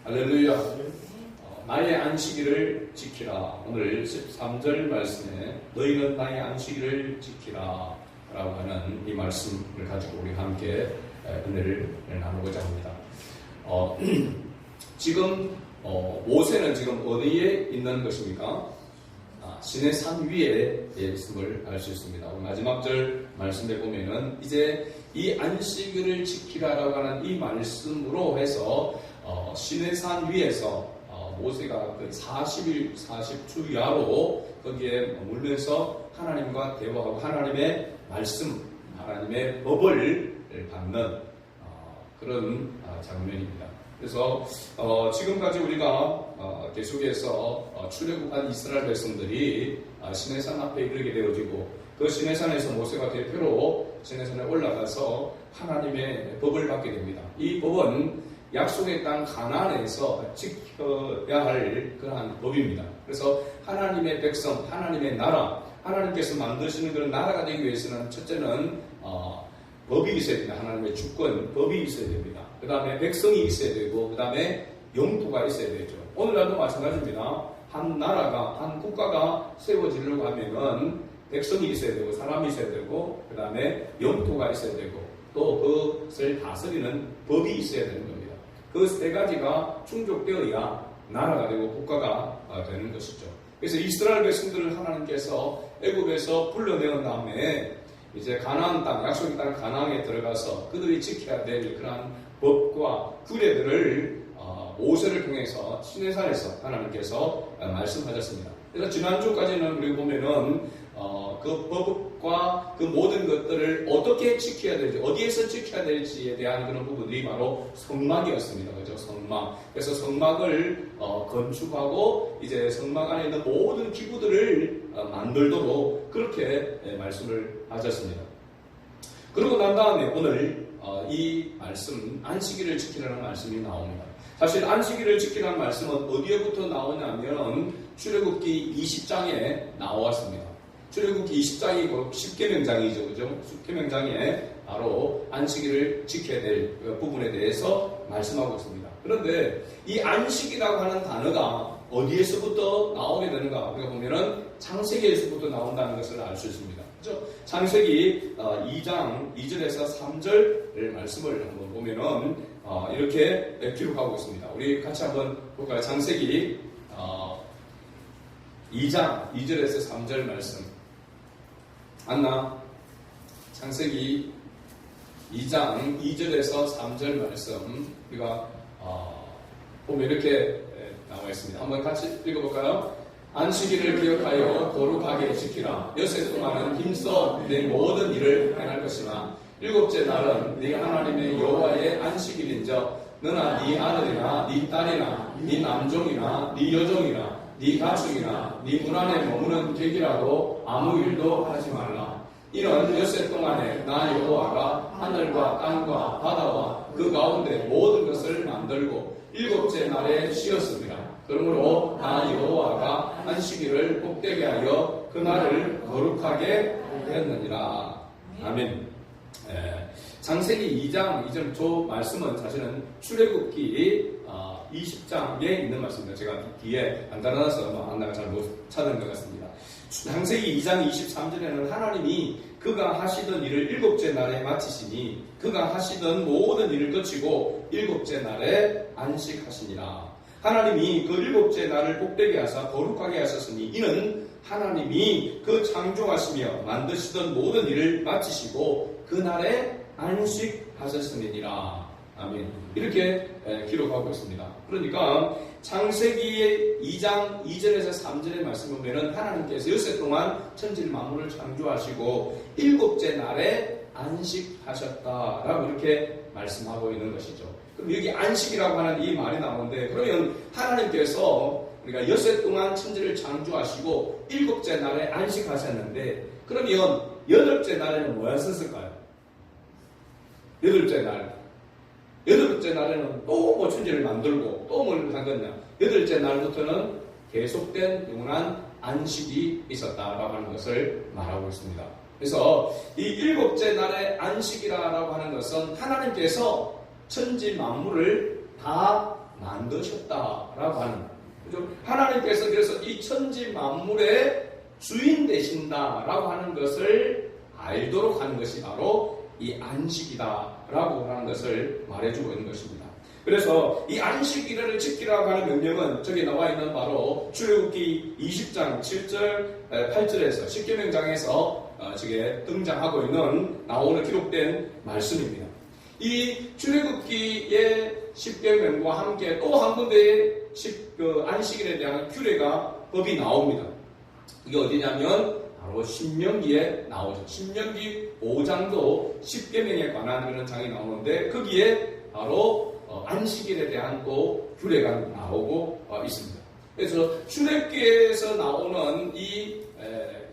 할렐루야. 나의 안식일을 지키라. 오늘 13절 말씀에 너희는 나의 안식일을 지키라 라고 하는 이 말씀을 가지고 우리 함께 은혜를 나누고자 합니다. 지금 모세는 지금 어디에 있는 것입니까? 시내산 위에 있음을 알 수 있습니다. 마지막 절 말씀에 보면은 이제 이 안식일을 지키라라고 하는 이 말씀으로 해서 시내산 위에서 모세가 40일 40주야로 거기에 머물면서 하나님과 대화하고 하나님의 말씀, 하나님의 법을 받는 그런 장면입니다. 그래서 지금까지 우리가 계속해서 출애굽한 이스라엘 백성들이 시내산 앞에 이르게 되어지고 그 시내산에서 모세가 대표로 시내산에 올라가서 하나님의 법을 받게 됩니다. 이 법은 약속의 땅 가나안에서 지켜야 할 그러한 법입니다. 그래서 하나님의 백성, 하나님의 나라, 하나님께서 만드시는 그런 나라가 되기 위해서는 첫째는 법이 있어야 됩니다. 하나님의 주권, 법이 있어야 됩니다. 그 다음에 백성이 있어야 되고, 그 다음에 영토가 있어야 되죠. 오늘날도 마찬가지입니다. 한 나라가, 한 국가가 세워지려고 하면은 백성이 있어야 되고, 사람이 있어야 되고, 그 다음에 영토가 있어야 되고, 또 그것을 다스리는 법이 있어야 되는 겁니다. 그 세 가지가 충족되어야 나라가 되고 국가가 되는 것이죠. 그래서 이스라엘 백성들을 하나님께서 애굽에서 불러내은 다음에 이제 가나안 땅, 약속의 땅 가나안에 들어가서 그들이 지켜야 될 그러한 법과 규례들을 모세를 통해서 시내산에서 하나님께서 말씀하셨습니다. 그래서 지난주까지는 우리 보면은 그 법과 그 모든 것들을 어떻게 지켜야 될지, 어디에서 지켜야 될지에 대한 그런 부분들이 바로 성막이었습니다. 그죠? 성막. 그래서 성막을 건축하고 이제 성막 안에 있는 모든 기구들을 만들도록 그렇게 말씀을 하셨습니다. 그러고 난 다음에 오늘 이 말씀, 안식일을 지키라는 말씀이 나옵니다. 사실 안식일을 지키라는 말씀은 어디에부터 나오냐면 출애굽기 20장에 나왔습니다. 출애굽기 20장이 곧 십계명장이죠, 그죠? 십계명장에 바로 안식일을 지켜야 될 부분에 대해서 말씀하고 있습니다. 그런데 이 안식이라고 하는 단어가 어디에서부터 나오게 되는가? 우리가 보면은 창세기에서부터 나온다는 것을 알 수 있습니다. 그죠? 창세기 2장 2절에서 3절 말씀을 한번 보면은 이렇게 기록하고 있습니다. 우리 같이 한번 볼까요? 창세기 2장 2절에서 3절 말씀. 안나? 창세기 2장 2절에서 3절 말씀 우리가 보면 이렇게 나와 있습니다. 한번 같이 읽어볼까요? 안식일을 기억하여 거룩하게 지키라. 엿새 동안은 힘써 내 모든 일을 행할 것이나 일곱째 날은 네 하나님의 여호와의 안식일인저 너나 네 아들이나 네 딸이나 네 남종이나 네 여종이나 네 가축이나 네 문 안에 머무는 객이라도 아무 일도 하지 말라. 이런 엿새 동안에 나 여호와가 하늘과 땅과 바다와 그 가운데 모든 것을 만들고 일곱째 날에 쉬었습니다. 그러므로 나 여호와가 안식일을 복되게 하여 그날을 거룩하게 했느니라. 아멘. 창세기 2장 2절 저 말씀은 사실은 출애굽기 20장에 있는 말씀입니다. 제가 뒤에 안 달아놔서 안나가 잘 못 찾은 것 같습니다. 창세기 2장 23절에는 하나님이 그가 하시던 일을 일곱째 날에 마치시니 그가 하시던 모든 일을 거치고 일곱째 날에 안식하시니라. 하나님이 그 일곱째 날을 복되게 하사 거룩하게 하셨으니 이는 하나님이 그 창조하시며 만드시던 모든 일을 마치시고 그날에 안식하셨음이니라. 아멘. 이렇게 기록하고 있습니다. 그러니까 창세기 2장 2절에서 3절의 말씀 보면은 하나님께서 엿새 동안 천지 만물을 창조하시고 일곱째 날에 안식하셨다라고 이렇게 말씀하고 있는 것이죠. 그럼 여기 안식이라고 하는 이 말이 나오는데 그러면 하나님께서 우리가 엿새 동안 천지를 창조하시고 일곱째 날에 안식하셨는데 그러면 여덟째 날에는 뭐 하셨을까요? 여덟째 날에는 또 뭐 천지를 만들고 또 뭘 한 거냐? 여덟째 날부터는 계속된 영원한 안식이 있었다라고 하는 것을 말하고 있습니다. 그래서 이 일곱째 날의 안식이라고 하는 것은 하나님께서 천지 만물을 다 만드셨다라고 하는 거죠. 하나님께서 그래서 이 천지 만물의 주인 되신다라고 하는 것을 알도록 하는 것이 바로 이 안식이다라고 하는 것을 말해주고 있는 것입니다. 그래서 이 안식일을 지키라고 하는 명령은 저기 나와 있는 바로 출애굽기 20장 7절 8절에서 십계명장에서 저게 등장하고 있는 나오는 기록된 말씀입니다. 이 출애굽기의 십계명과 함께 또 한 군데의 안식일에 대한 규례가 법이 나옵니다. 이게 어디냐면 바로 신명기에 나오죠. 신명기 5장도 십계명에 관한 그런 장이 나오는데 거기에 바로 안식일에 대한 또 규례가 나오고 있습니다. 그래서 출애굽기에서 나오는 이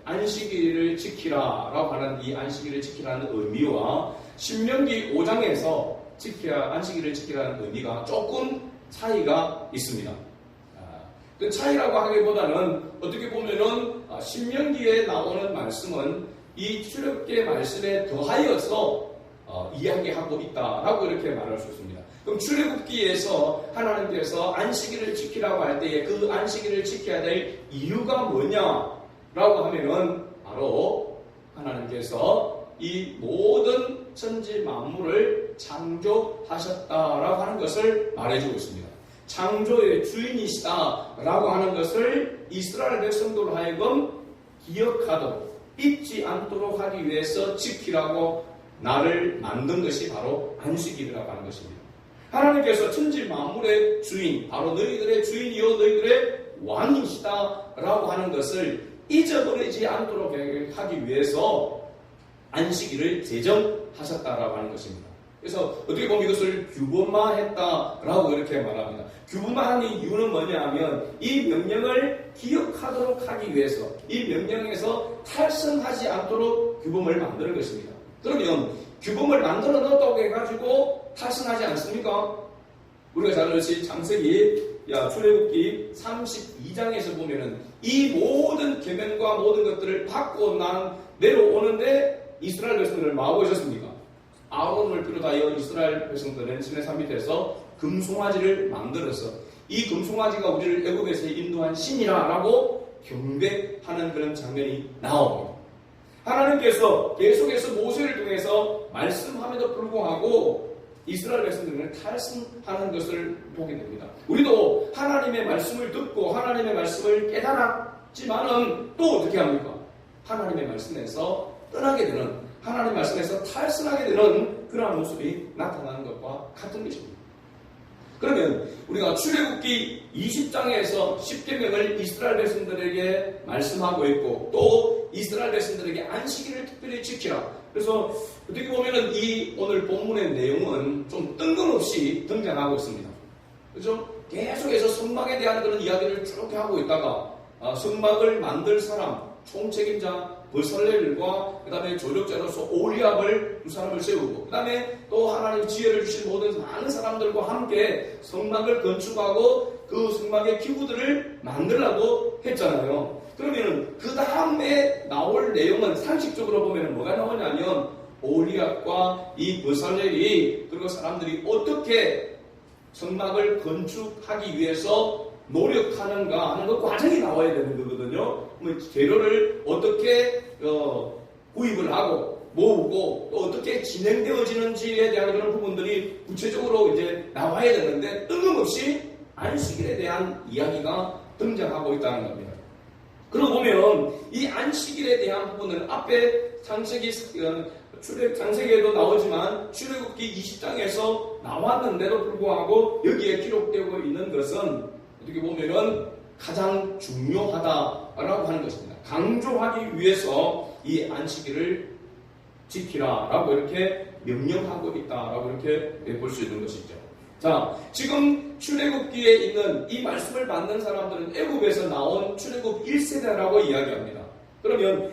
안식일을 지키라라고 하는 이 안식일을 지키라는 의미와 신명기 5장에서 안식일을 지키라는 의미가 조금 차이가 있습니다. 그 차이라고 하기보다는 어떻게 보면은 신명기에 나오는 말씀은 이 출애굽기의 말씀에 더하여서 이야기하고 있다라고 이렇게 말할 수 있습니다. 그럼 출애굽기에서 하나님께서 안식일을 지키라고 할 때에 그 안식일을 지켜야 될 이유가 뭐냐라고 하면은 바로 하나님께서 이 모든 천지 만물을 창조하셨다라고 하는 것을 말해주고 있습니다. 창조의 주인이시다라고 하는 것을 이스라엘 백성들로 하여금 기억하도록 잊지 않도록 하기 위해서 지키라고 나를 만든 것이 바로 안식일이라고 하는 것입니다. 하나님께서 천지 만물의 주인, 바로 너희들의 주인이요 너희들의 왕이시다라고 하는 것을 잊어버리지 않도록 하기 위해서 안식일을 제정하셨다라고 하는 것입니다. 그래서 어떻게 보면 이것을 규범화했다라고 이렇게 말합니다. 규범화한 이유는 뭐냐 하면 이 명령을 기억하도록 하기 위해서 이 명령에서 탈선하지 않도록 규범을 만드는 것입니다. 그러면 규범을 만들어 넣었다고 해가지고 탈선하지 않습니까? 우리가 잘 알듯이 창세기 출애굽기 32장에서 보면은 이 모든 계명과 모든 것들을 받고 내려오는데 이스라엘 백성들을 뭐하고 있었습니까? 아론을 비롯하여 이스라엘 백성들은 시내산 밑에서 금송아지를 만들어서 이 금송아지가 우리를 애굽에서 인도한 신이라라고 경배하는 그런 장면이 나옵니다. 하나님께서 계속해서 모세를 통해서 말씀함에도 불구하고 이스라엘 백성들은 탈선하는 것을 보게 됩니다. 우리도 하나님의 말씀을 듣고 하나님의 말씀을 깨달았지만은 또 어떻게 합니까? 하나님의 말씀에서 떠나게 되는, 하나님의 말씀에서 탈선하게 되는 그러한 모습이 나타나는 것과 같은 것입니다. 그러면 우리가 출애굽기 20장에서 십계명을 이스라엘 백성들에게 말씀하고 있고 또 이스라엘 백성들에게 안식일을 특별히 지키라. 그래서 어떻게 보면은 이 오늘 본문의 내용은 좀 뜬금없이 등장하고 있습니다. 그렇죠? 계속해서 성막에 대한 그런 이야기를 쭉 하고 있다가 성막을 만들 사람, 총책임자 버살렐과 그 다음에 조력자로서 오리압을 두 사람을 세우고 그 다음에 또 하나님 지혜를 주신 모든 많은 사람들과 함께 성막을 건축하고 그 성막의 기구들을 만들라고 했잖아요. 그러면 그 다음에 나올 내용은 상식적으로 보면 뭐가 나오냐면 오리압과 이 버살렐이 그리고 사람들이 어떻게 성막을 건축하기 위해서 노력하는가 하는 그 과정이 나와야 되는 거거든요. 재료를 어떻게 구입을 하고 모으고 또 어떻게 진행되어지는지에 대한 그런 부분들이 구체적으로 이제 나와야 되는데 뜬금없이 안식일에 대한 이야기가 등장하고 있다는 겁니다. 그러고 보면 이 안식일에 대한 부분은 앞에 창세기에도 나오지만 출애굽기 20장에서 나왔는데도 불구하고 여기에 기록되고 있는 것은 어떻게 보면은 가장 중요하다라고 하는 것입니다. 강조하기 위해서 이 안식일을 지키라라고 이렇게 명령하고 있다라고 이렇게 볼 수 있는 것이죠. 자, 지금 출애굽기에 있는 이 말씀을 받는 사람들은 애굽에서 나온 출애굽 1세대라고 이야기합니다. 그러면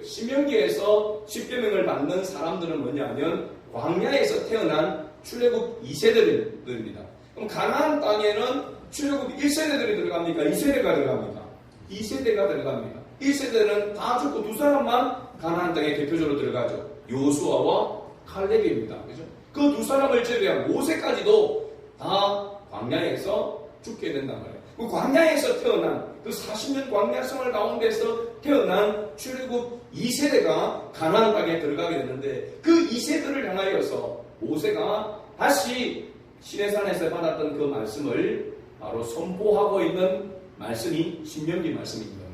신명기에서 십계명을 받는 사람들은 뭐냐면 광야에서 태어난 출애굽 2세대들입니다. 그럼 가나안 땅에는 출애굽 1세대들이 들어갑니까? 2세대가 들어갑니까? 2세대가 들어갑니다. 1세대는 다 죽고 두 사람만 가나안 땅에 대표적으로 들어가죠. 요수아와 칼렙입니다. 그죠? 그 두 사람을 제외한 모세까지도 다 광야에서 죽게 된단 말이에요. 그 광야에서 태어난 그 40년 광야 생활 가운데서 태어난 출애굽 2세대가 가나안 땅에 들어가게 되는데 그 2세대를 향하여서 모세가 다시 시내산에서 받았던 그 말씀을 바로 선포하고 있는 말씀이 신명기 말씀인 겁니다.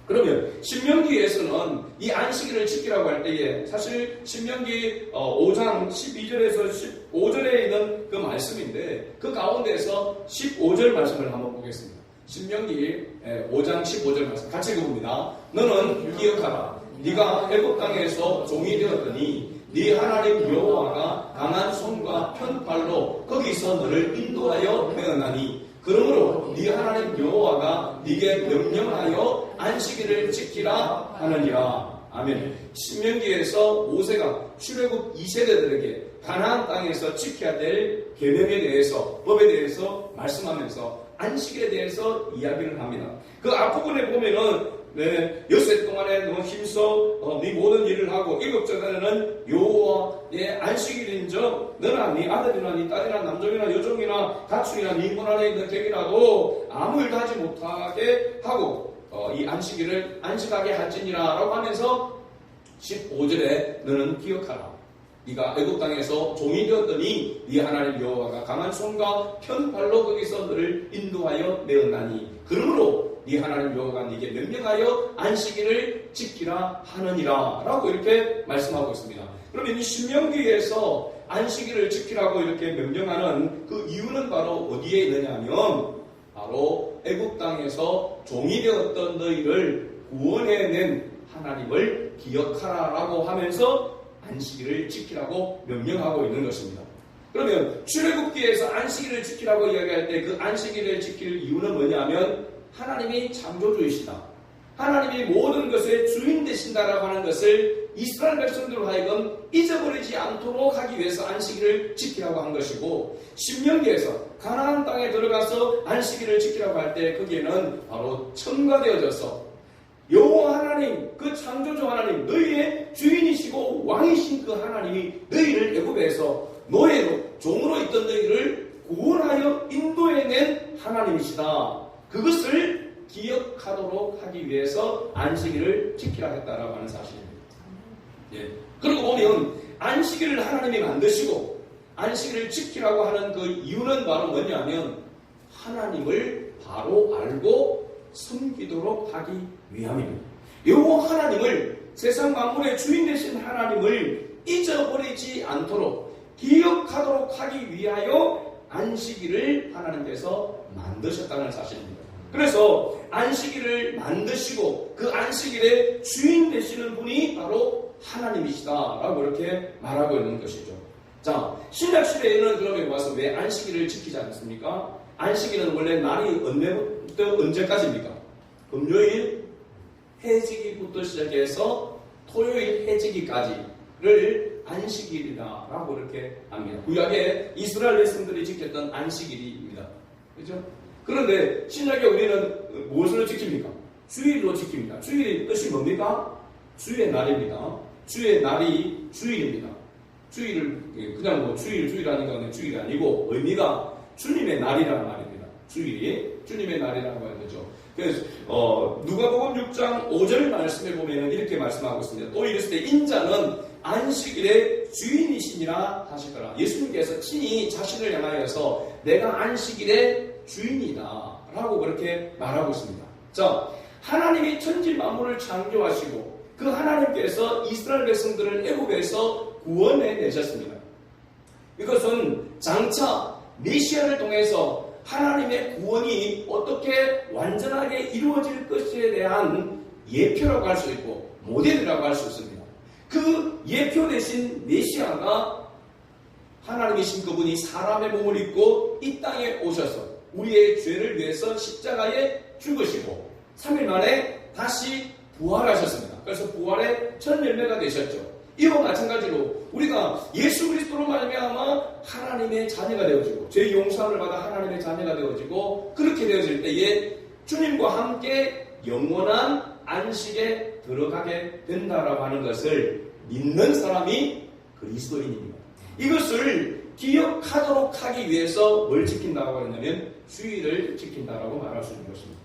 그러면 신명기에서는 이 안식일을 지키라고 할 때에 사실 신명기 5장 12절에서 15절에 있는 그 말씀인데 그 가운데서 15절 말씀을 한번 보겠습니다. 신명기 5장 15절 말씀 같이 읽어봅니다. 너는 기억하라. 네가 애굽 땅에서 종이 되었더니 네 하나님 여호와가 강한 손과 편팔로 거기서 너를 인도하여 내어나니 그러므로 네 하나님 여호와가 네게 명령하여 안식일을 지키라 하느니라. 아멘. 신명기에서 모세가 출애굽 2세대들에게 가나안 땅에서 지켜야 될 계명에 대해서 법에 대해서 말씀하면서 안식일에 대해서 이야기를 합니다. 그 앞부분에 보면은 엿새 동안에 너 힘써 네 모든 일을 하고 일곱 절에는 여호와의 안식일인즉 너나 네 아들이나 네 딸이나 남종이나 여종이나 가축이나 네 문 안에 있는 객이라도 아무 일도 하지 못하게 하고 이 안식일을 안식하게 할지니라 라고 하면서 15절에 너는 기억하라. 네가 애굽 땅에서 종이 되었더니 네 하나님 여호와가 강한 손과 편팔로 거기서 너를 인도하여 내었나니 그러므로 네 하나님 여호와가 네게 명령하여 안식일을 지키라 하느니라 라고 이렇게 말씀하고 있습니다. 그러면 이 신명기에서 안식일을 지키라고 이렇게 명령하는 그 이유는 바로 어디에 있느냐면 바로 애굽 땅에서 종이 되었던 너희를 구원해낸 하나님을 기억하라라고 하면서 안식일을 지키라고 명령하고 있는 것입니다. 그러면 출애굽기에서 안식일을 지키라고 이야기할 때 그 안식일을 지킬 이유는 뭐냐면 하나님이 창조주이시다. 하나님이 모든 것의 주인 되신다라고 하는 것을 이스라엘 백성들로 하여금 잊어버리지 않도록 하기 위해서 안식일을 지키라고 한 것이고 신명기에서 가나안 땅에 들어가서 안식일을 지키라고 할 때 거기에는 바로 첨가되어져서 여호와 하나님, 그 창조주 하나님, 너희의 주인이시고 왕이신 그 하나님이 너희를 애굽에서 노예로 종으로 있던 너희를 구원하여 인도해낸 하나님이시다. 그것을 기억하도록 하기 위해서 안식일을 지키라 했다라고 하는 사실입니다. 예. 그리고 보면 안식일을 하나님이 만드시고 안식일을 지키라고 하는 그 이유는 바로 뭐냐면 하나님을 바로 알고 섬기도록 하기 위함입니다. 여호와 하나님을 세상 만물의 주인 되신 하나님을 잊어버리지 않도록 기억하도록 하기 위하여 안식일을 하나님께서 만드셨다는 사실입니다. 그래서 안식일을 만드시고 그 안식일의 주인 되시는 분이 바로 하나님이시다라고 이렇게 말하고 있는 것이죠. 자, 신약시대에는 그러면 와서 왜 안식일을 지키지 않습니까? 안식일은 원래 날이 언제까지입니까? 금요일 해지기부터 시작해서 토요일 해지기까지를 안식일이다라고 이렇게 합니다. 구약에 이스라엘 백성들이 지켰던 안식일입니다. 그렇죠? 그런데 신약에 우리는 무엇으로 지킵니까? 주일로 지킵니다. 주일의 뜻이 뭡니까? 주의 날입니다. 주의 날이 주일입니다. 주일을 그냥 뭐 주일하니까 주일이 아니고 의미가 주님의 날이라는 말입니다. 주일이 주님의 날이라고 하는 거죠. 그래서 누가복음 6장 5절 말씀에 보면 이렇게 말씀하고 있습니다. 또 이르시되 인자는 안식일의 주인이시니라 하시더라. 예수님께서 친히 자신을 향하여서 내가 안식일의 주인이다 라고 그렇게 말하고 있습니다. 자, 하나님이 천지 만물을 창조하시고 그 하나님께서 이스라엘 백성들을 애굽에서 구원해 내셨습니다. 이것은 장차 메시아를 통해서 하나님의 구원이 어떻게 완전하게 이루어질 것에 대한 예표라고 할 수 있고 모델이라고 할 수 있습니다. 그 예표 대신 메시아가 하나님이신 그분이 사람의 몸을 입고 이 땅에 오셔서 우리의 죄를 위해서 십자가에 죽으시고 3일 만에 다시 부활하셨습니다. 그래서 부활의 첫 열매가 되셨죠. 이와 마찬가지로 우리가 예수 그리스도로 말미암아 하나님의 자녀가 되어지고 죄 용서함을 받아 하나님의 자녀가 되어지고 그렇게 되어질 때에 주님과 함께 영원한 안식에 들어가게 된다라고 하는 것을 믿는 사람이 그리스도인입니다. 이것을 기억하도록 하기 위해서 뭘 지킨다고 하냐면 주일을 지킨다라고 말할 수 있는 것입니다.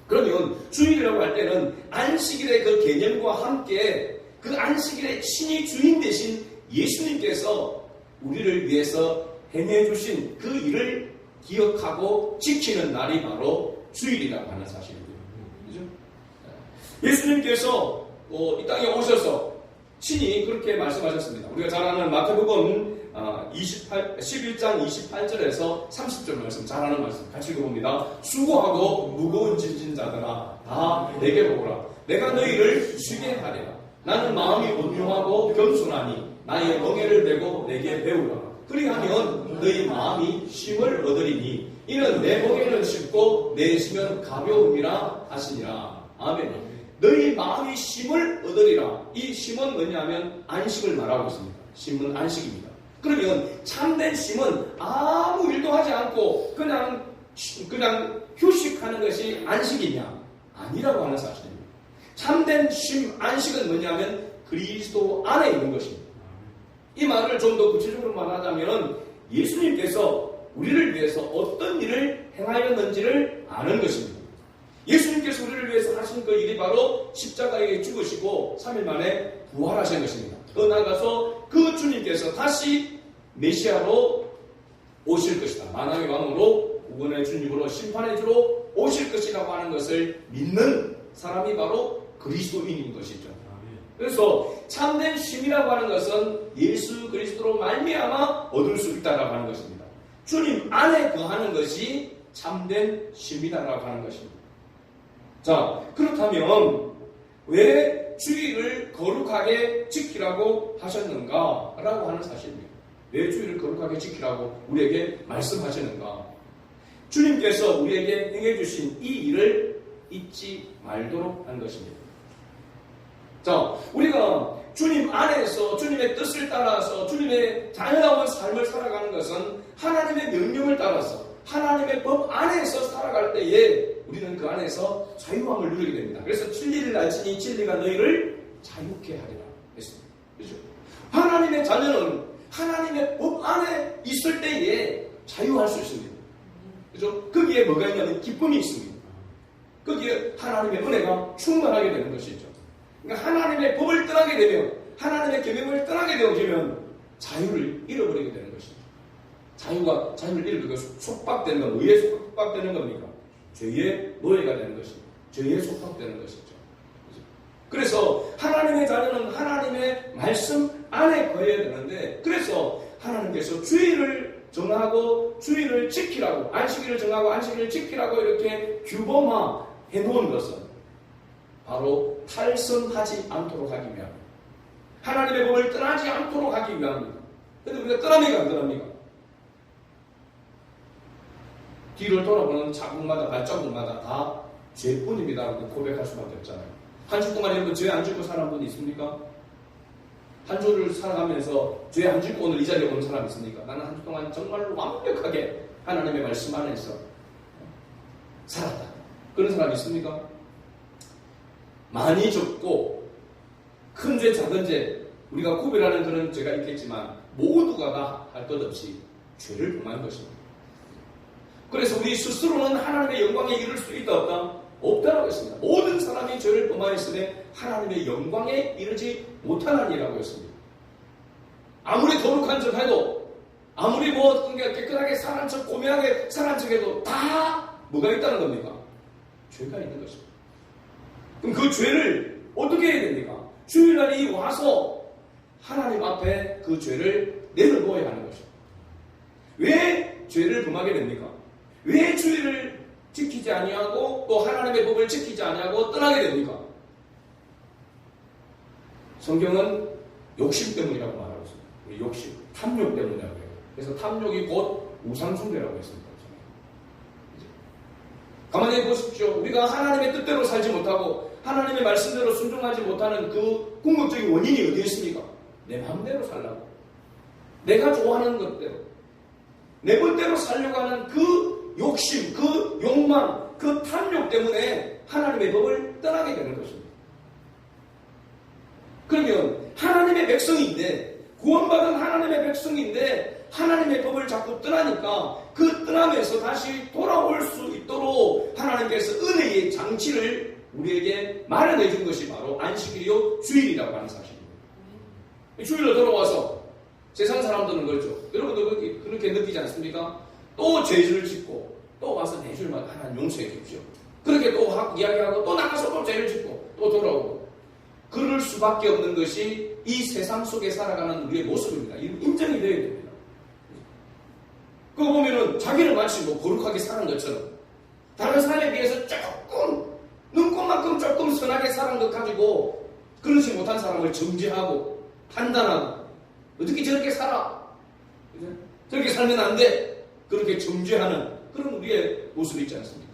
그러면 주일이라고 할 때는 안식일의 그 개념과 함께 그 안식일의 신이 주인 되신 예수님께서 우리를 위해서 행해 주신 그 일을 기억하고 지키는 날이 바로 주일이라고 하는 사실입니다. 그죠? 예수님께서 이 땅에 오셔서 친히 그렇게 말씀하셨습니다. 우리가 잘 아는 마태복음 11장 28절에서 30절 말씀, 잘 아는 말씀 같이 읽어봅니다. 수고하고 무거운 짐진 자들아 다 내게로 오라. 내가 너희를 쉬게 하리라. 나는 마음이 온유하고 겸손하니 나의 멍에를 메고 내게 배우라. 그리하면 너희 마음이 쉼을 얻으리니 이는 내 멍에는 쉽고 내 짐은 가벼움이라 하시니라. 아멘. 너희 마음이 쉼을 얻으리라. 이 쉼은 뭐냐면 안식을 말하고 있습니다. 쉼은 안식입니다. 그러면 참된 쉼은 아무 일도 하지 않고 그냥 휴식하는 것이 안식이냐? 아니라고 하는 사실입니다. 참된 쉼, 안식은 뭐냐면 그리스도 안에 있는 것입니다. 이 말을 좀 더 구체적으로 말하자면 예수님께서 우리를 위해서 어떤 일을 행하였는지를 아는 것입니다. 예수님께서 우리를 위해서 하신 그 일이 바로 십자가에 죽으시고 3일 만에 부활하신 것입니다. 더 나아가서 그 주님께서 다시 메시아로 오실 것이다. 만왕의 왕으로 구원의 주님으로 심판의 주로 오실 것이라고 하는 것을 믿는 사람이 바로 그리스도인인 것이죠. 그래서 참된 쉼이라고 하는 것은 예수 그리스도로 말미암아 얻을 수 있다라고 하는 것입니다. 주님 안에 거하는 것이 참된 쉼이다라고 하는 것입니다. 자, 그렇다면 왜 주일을 거룩하게 지키라고 하셨는가? 라고 하는 사실입니다. 왜 주일을 거룩하게 지키라고 우리에게 말씀하시는가? 주님께서 우리에게 행해 주신 이 일을 잊지 말도록 한 것입니다. 자, 우리가 주님 안에서 주님의 뜻을 따라서 주님의 자유로운 삶을 살아가는 것은 하나님의 명령을 따라서 하나님의 법 안에서 살아갈 때에 우리는 그 안에서 자유함을 누리게 됩니다. 그래서 진리를 알지니 진리가 너희를 자유케 하리라 했습니다. 그렇죠? 하나님의 자녀는 하나님의 법 안에 있을 때에 자유할 수 있습니다. 그렇죠? 거기에 뭐가 있냐면 기쁨이 있습니다. 거기에 하나님의 은혜가 충만하게 되는 것이죠. 그러니까 하나님의 법을 떠나게 되면 하나님의 계명을 떠나게 되면 자유를 잃어버리게 되는 것입니다. 자유를 잃어버리고 속박되는 건 뭐에 속박되는 겁니까? 죄의 노예가 되는 것입니다. 죄에 속박되는 것이죠. 그래서 하나님의 자녀는 하나님의 말씀 안에 거해야 되는데 그래서 하나님께서 주일을 정하고 주일을 지키라고 안식일을 정하고 안식일을 지키라고 이렇게 규범화해 놓은 것은 바로 탈선하지 않도록 하기 위함입니다. 하나님의 법을 떠나지 않도록 하기 위함입니다. 그런데 우리가 떠납니까 안 떠납니까? 뒤를 돌아보는 자국마다 발자국마다 다 죄뿐입니다라고 고백할 수밖에 없잖아요. 한 주 동안 여러분 죄 안 짓고 살아온 분이 있습니까? 한 주를 살아가면서 죄 안 짓고 오늘 이 자리에 오는 사람 있습니까? 나는 한 주 동안 정말 완벽하게 하나님의 말씀 안에서 살았다. 그런 사람 있습니까? 많이 적고 큰 죄 작은 죄 우리가 구별하는 그런 죄가 있겠지만 모두가 다 할 것 없이 죄를 범한 것입니다. 그래서 우리 스스로는 하나님의 영광에 이를 수 있다 없다? 없다라고 했습니다. 모든 사람이 죄를 범하였으니 하나님의 영광에 이르지 못하나니라고 했습니다. 아무리 거룩한 척 해도 아무리 깨끗하게 살한 척 고매하게 살한 척 해도 다 뭐가 있다는 겁니까? 죄가 있는 것입니다. 그럼 그 죄를 어떻게 해야 됩니까? 주일날에 와서 하나님 앞에 그 죄를 내려놓아야 하는 것입니다. 왜 죄를 범하게 됩니까? 왜 주일을 지키지 아니하고 또 하나님의 법을 지키지 아니하고 떠나게 됩니까? 성경은 욕심 때문이라고 말하고 있습니다. 욕심, 탐욕 때문이라고 해요. 그래서 탐욕이 곧 우상숭배라고 했습니다. 가만히 보십시오. 우리가 하나님의 뜻대로 살지 못하고 하나님의 말씀대로 순종하지 못하는 그 궁극적인 원인이 어디에 있습니까? 내 마음대로 살라고. 내가 좋아하는 것대로. 내 멋대로 살려고 하는 그 욕심, 그 욕망, 그 탐욕 때문에 하나님의 법을 떠나게 되는 것입니다. 그러면 하나님의 백성인데 구원받은 하나님의 백성인데 하나님의 법을 자꾸 떠나니까 그 떠나면서 다시 돌아올 수 있도록 하나님께서 은혜의 장치를 우리에게 마련해 준 것이 바로 안식일이요 주일이라고 하는 사실입니다. 주일로 돌아와서 세상 사람들은 그렇죠. 여러분도 그렇게 느끼지 않습니까? 또 죄를 짓고 또 와서 내 주일만 하나님 용서해 주십시오. 그렇게 또 이야기하고 또 나가서 또 죄를 짓고 또 돌아오고 그럴 수밖에 없는 것이 이 세상 속에 살아가는 우리의 모습입니다. 인정이 되어야 됩니다. 그거 보면은 자기는 마치 뭐 거룩하게 사는 것처럼 다른 사람에 비해서 조금 눈꽃만큼 조금 선하게 사는 것 가지고 그렇지 못한 사람을 정죄하고 판단하고 어떻게 저렇게 살아? 저렇게 살면 안 돼. 그렇게 정죄하는 그런 우리의 모습이 있지 않습니까?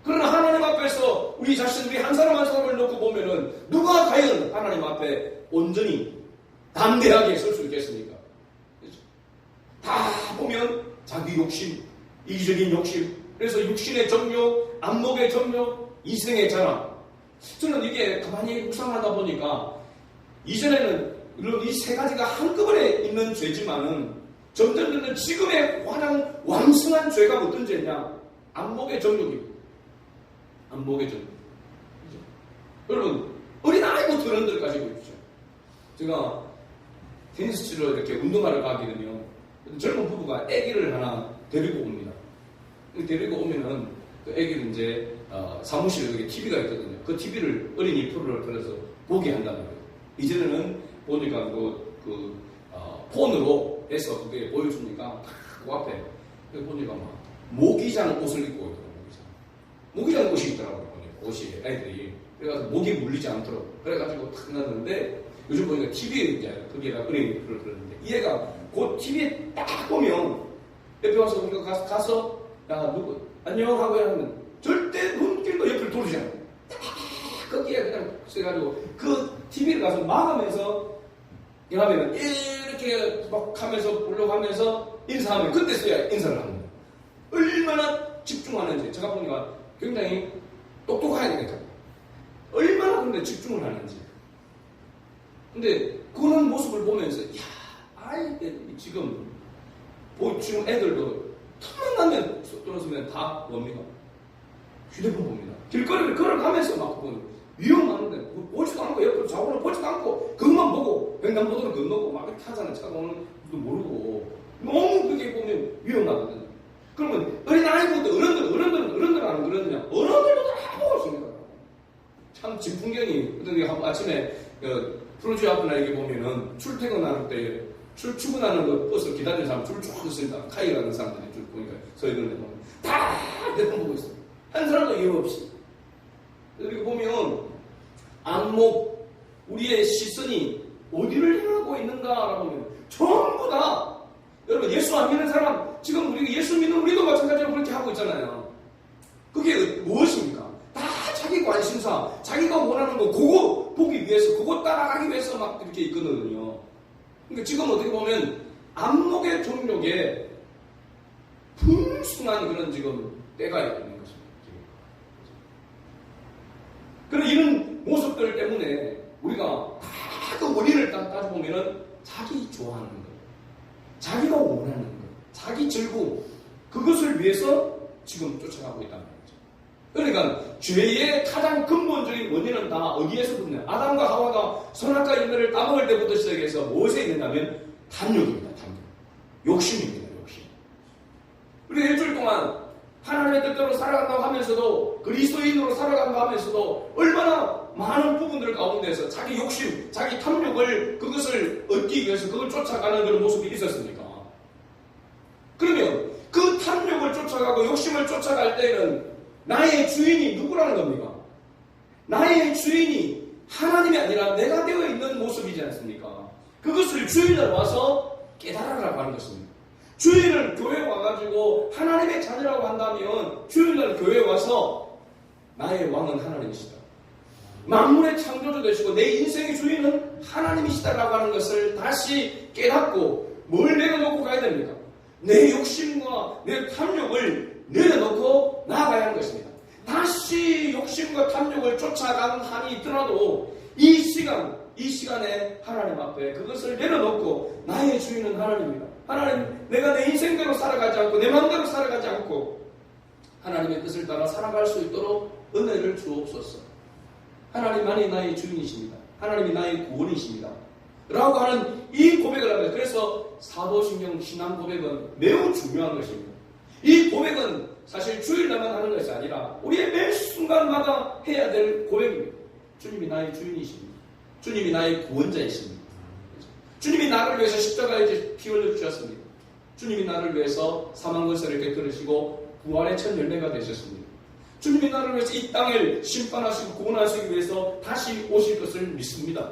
그러나 하나님 앞에서 우리 자신, 우리 한 사람 한 사람을 놓고 보면은 누가 과연 하나님 앞에 온전히 담대하게 설 수 있겠습니까? 그렇죠? 다 보면 자기 욕심, 이기적인 욕심, 그래서 육신의 정욕, 안목의 정욕, 이생의 자랑. 저는 이게 가만히 묵상하다 보니까 이전에는 이 세 가지가 한꺼번에 있는 죄지만은 점점 지금의 가장 왕성한 죄가 어떤 죄냐? 안목의 정욕입니다. 안목의 정욕. 그렇죠? 여러분, 어린아이부터 어른들 가지고 있죠. 제가 테니스 치러 이렇게 운동하러 가게 되면 젊은 부부가 아기를 하나 데리고 옵니다. 데리고 오면은 그 아기를 이제 사무실에 여기 TV가 있거든요. 그 TV를 어린이 프로를 틀어서 보게 한다는 거예요. 이전에는 보니까 폰으로 해서 그게 보여주니까 그 앞에 보니까 막 모기장 옷을 입고 있더라고요. 모기장 옷이 있더라고요. 옷이 아이들이. 그래가지고 목이 물리지 않도록 그래가지고 탁 놨는데 요즘 보니까 TV에 이제 거기에다 어린이 프로를 틀었는데 이 애가 그 TV에 딱 보면 옆에 와서 우리가 가서 야 누구 안녕 하고 하면 절대 눈길도 옆을 돌리지 않아요. 딱 거기에 그냥 써가지고 그 TV를 가서 막으면서 하면은 이렇게 막 하면서 보려고 하면서 인사하면 그때서야 인사를 합니다. 얼마나 집중하는지 제가 보니까 굉장히 똑똑해야 되겠다. 얼마나 근데 집중을 하는지. 근데 그런 모습을 보면서 야 아이들 지금 애들도 틈만 나면 떨어지면 다 뭡니까? 휴대폰 봅니다. 길거리를 걸어가면서 막 보는 위험한데 보지도 않고 옆으로 좌우를 보지도 않고 그것만 보고 횡단보도를 건너고 막 이렇게 하잖아요. 차가 오는 것도 모르고 너무 그렇게 보면 위험하거든요. 그러면 어린아이부터 어른들은 안 그러느냐? 어른들도 다 보고 있습니다. 참 진풍경이 아침에 프로듀 앞에 이렇게 보면은 출퇴근하는 때 출근하는 거 버스 기다리는 사람 줄 쭉 있습니다. 카이 가는 사람들이 줄 보니까 서 있는 데 보면 다 핸드폰 보고 있어요. 한 사람도 이유 없이. 여기 보면 안목, 우리의 시선이 어디를 향하고 있는가라고 하면 전부 다 여러분 예수 안 믿는 사람 지금 우리 예수 믿는 우리도 마찬가지로 그렇게 하고 있잖아요. 그게 무엇입니까? 다 자기 관심사, 자기가 원하는 거 그거 보기 위해서 그거 따라가기 위해서 막 이렇게 있거든요. 그러니까 지금 어떻게 보면 안목의 종족에 풍성한 그런 지금 때가 있는 것입니다. 그런 이런 모습들 때문에 우리가 다 그 원인을 따져보면은 자기 좋아하는 것, 자기가 원하는 것, 자기 즐거움, 그것을 위해서 지금 쫓아가고 있다는 거죠. 그러니까 죄의 가장 근본적인 원인은 다 어디에서 붙냐? 아담과 하와가 선악과 열매를 따먹을 때부터 시작해서 무엇에 있느냐면 탐욕입니다. 탐욕. 욕심입니다. 욕심. 우리가 일주일 동안 하나님의 뜻대로 살아간다고 하면서도 그리스도인으로 살아간다고 하면서도 얼마나 많은 부분들 가운데서 자기 욕심, 자기 탐욕을 그것을 얻기 위해서 그걸 쫓아가는 그런 모습이 있었습니까? 그러면 그 탐욕을 쫓아가고 욕심을 쫓아갈 때는 나의 주인이 누구라는 겁니까? 나의 주인이 하나님이 아니라 내가 되어 있는 모습이지 않습니까? 그것을 주일날 와서 깨달으라고 하는 것입니다. 주일을 교회에 와가지고 하나님의 자녀라고 한다면 주일날 교회에 와서 나의 왕은 하나님이시다. 만물의 창조주 되시고 내 인생의 주인은 하나님이시다라고 하는 것을 다시 깨닫고 뭘 내려놓고 가야 됩니까? 내 욕심과 내 탐욕을 내려놓고 나아가야 하는 것입니다. 다시 욕심과 탐욕을 쫓아가는 한이 있더라도 이 시간에 하나님 앞에 그것을 내려놓고 나의 주인은 하나님입니다. 하나님, 내가 내 인생대로 살아가지 않고 내 마음대로 살아가지 않고 하나님의 뜻을 따라 살아갈 수 있도록 은혜를 주옵소서. 하나님만이 나의 주인이십니다. 하나님이 나의 구원이십니다. 라고 하는 이 고백을 합니다. 그래서 사도신경 신앙 고백은 매우 중요한 것입니다. 이 고백은 사실 주일날만 하는 것이 아니라 우리의 매 순간마다 해야 될 고백입니다. 주님이 나의 주인이십니다. 주님이 나의 구원자이십니다. 주님이 나를 위해서 십자가에 피 흘려주셨습니다. 주님이 나를 위해서 사망권세를 깨뜨리시고 부활의 첫 열매가 되셨습니다. 주님이 나를 위해서 이 땅을 심판하시고 구원하시기 위해서 다시 오실 것을 믿습니다.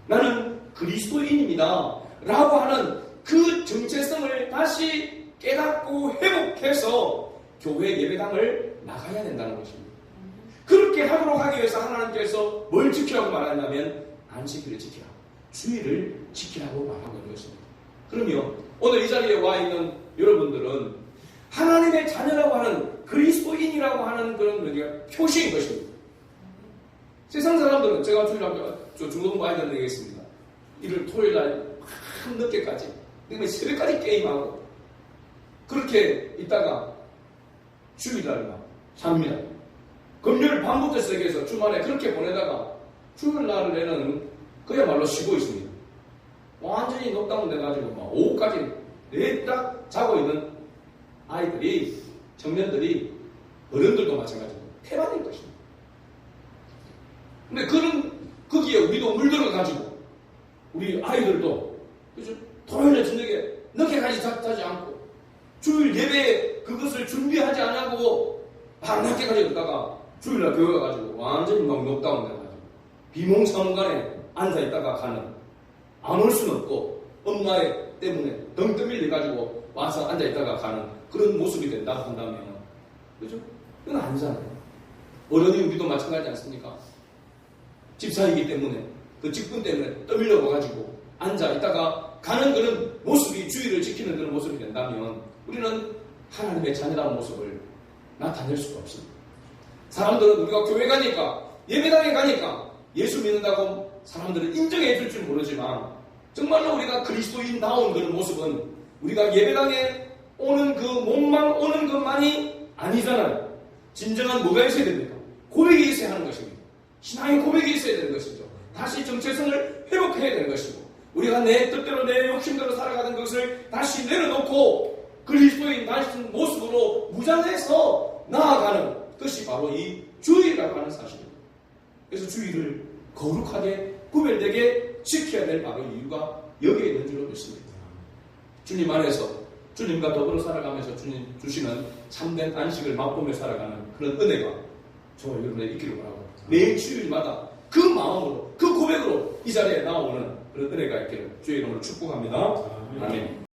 나는 그리스도인입니다. 라고 하는 그 정체성을 다시 깨닫고 회복해서 교회 예배당을 나가야 된다는 것입니다. 그렇게 하도록 하기 위해서 하나님께서 뭘 지키라고 말하냐면 안식일을 지키라, 주일을 지키라고 말하고 있는 것입니다. 그러면 오늘 이 자리에 와 있는 여러분들은 하나님의 자녀라고 하는 그리스도인이라고 하는 그런 표시인 것입니다. 세상 사람들은 제가 중고등부 아이들 얘기했습니다. 일요일 토요일 날 늦게까지 새벽까지 게임하고 그렇게 있다가 주일날 막 삽니다. 금요일 밤부터 시작해서 주말에 그렇게 보내다가 주일날에는 그야말로 쉬고 있습니다. 완전히 녹다운 돼가지고 막 오후까지 딱 자고 있는 아이들이, 청년들이, 어른들도 마찬가지로 태반인 것입니다. 근데 거기에 우리도 물들어가지고 우리 아이들도 그죠? 토요일에 저녁에 늦게까지 자지 않고 주일 예배 그것을 준비하지 않고 밤늦게까지 있다가 주일날 교회 가가지고 완전히 막 녹다운 돼가지고 비몽사몽간에 앉아있다가 가는, 안 올 수는 없고 엄마 때문에 덩 떠밀려가지고 와서 앉아있다가 가는 그런 모습이 된다 한다면 그죠? 그건 아니잖아요. 어른이 우리도 마찬가지지 않습니까? 집사이기 때문에 그 직분 때문에 떠밀려 와가지고 앉아있다가 가는 그런 모습이 주의를 지키는 그런 모습이 된다면 우리는 하나님의 자녀라는 모습을 나타낼 수가 없습니다. 사람들은 우리가 교회 가니까 예배당에 가니까 예수 믿는다고 사람들은 인정해 줄 줄 모르지만 정말로 우리가 그리스도인다운 그런 모습은 우리가 예배당에 오는 그 몸만 오는 것만이 아니잖아요. 진정한 뭐가 있어야 됩니까? 고백이 있어야 하는 것입니다. 신앙의 고백이 있어야 되는 것이죠. 다시 정체성을 회복해야 되는 것이고 우리가 내 뜻대로 내 욕심대로 살아가는 것을 다시 내려놓고 그리스도인 다시 모습으로 무장해서 나아가는 것이 바로 이 주일이라고 하는 사실입니다. 그래서 주일을 거룩하게 구별되게 지켜야 될 바로 이유가 여기에 있는 줄로 믿습니다. 주님 안에서 주님과 더불어 살아가면서 주님 주시는 참된 안식을 맛보며 살아가는 그런 은혜가 저와 여러분에 있기를 바라고 매일 주일마다 그 마음으로 그 고백으로 이 자리에 나오는 그런 은혜가 있기를 주의 이름으로 축복합니다. 아멘.